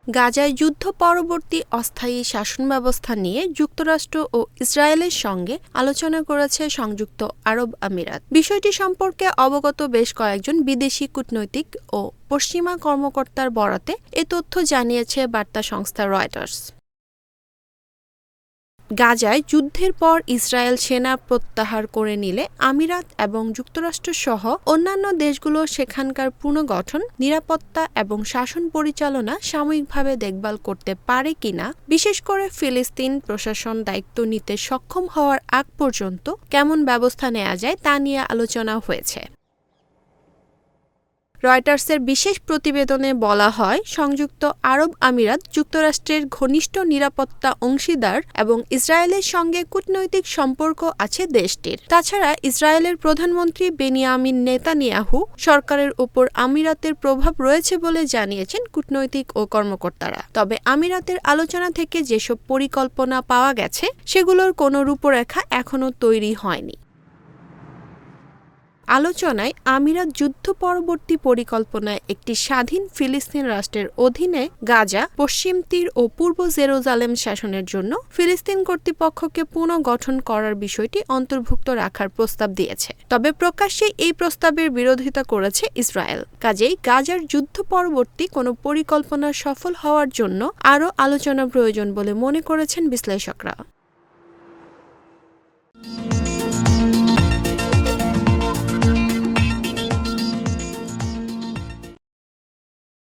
গাজায় যুদ্ধ পরবর্তী অস্থায়ী শাসন ব্যবস্থা নিয়ে যুক্তরাষ্ট্র ও ইসরায়েলের সঙ্গে আলোচনা করেছে সংযুক্ত আরব আমিরাত। বিষয়টি সম্পর্কে অবগত বেশ কয়েকজন বিদেশি কূটনৈতিক ও পশ্চিমা কর্মকর্তার বরাতে এ তথ্য জানিয়েছে বার্তা সংস্থা রয়টার্স। গাজায় যুদ্ধের পর ইসরায়েল সেনা প্রত্যাহার করে নিলে আমিরাত এবং যুক্তরাষ্ট্রসহ অন্যান্য দেশগুলো সেখানকার পুনর্গঠন, নিরাপত্তা এবং শাসন পরিচালনা সাময়িকভাবে দেখভাল করতে পারে কিনা, বিশেষ করে ফিলিস্তিন প্রশাসন দায়িত্ব নিতে সক্ষম হওয়ার আগ পর্যন্ত কেমন ব্যবস্থা নেওয়া যায় তা নিয়ে আলোচনা হয়েছে। রয়টার্সের বিশেষ প্রতিবেদনে বলা হয়, সংযুক্ত আরব আমিরাত যুক্তরাষ্ট্রের ঘনিষ্ঠ নিরাপত্তা অংশীদার এবং ইসরায়েলের সঙ্গে কূটনৈতিক সম্পর্ক আছে দেশটির। তাছাড়া ইসরায়েলের প্রধানমন্ত্রী বেনিয়ামিন নেতানিয়াহু সরকারের ওপর আমিরাতের প্রভাব রয়েছে বলে জানিয়েছেন কূটনৈতিক ও কর্মকর্তারা। তবে আমিরাতের আলোচনা থেকে যেসব পরিকল্পনা পাওয়া গেছে সেগুলোর কোনো রূপরেখা এখনো তৈরি হয়নি। আলোচনায় আমিরাত যুদ্ধ পরবর্তী পরিকল্পনায় একটি স্বাধীন ফিলিস্তিন রাষ্ট্রের অধীনে গাজা, পশ্চিম তীর ও পূর্ব জেরুজালেম শাসনের জন্য ফিলিস্তিন কর্তৃপক্ষকে পুনর্গঠন করার বিষয়টি অন্তর্ভুক্ত রাখার প্রস্তাব দিয়েছে। তবে প্রকাশ্যে এই প্রস্তাবের বিরোধিতা করেছে ইসরায়েল। কাজেই গাজার যুদ্ধ পরবর্তী কোনো পরিকল্পনা সফল হওয়ার জন্য আরও আলোচনা প্রয়োজন বলে মনে করেছেন বিশ্লেষকরা।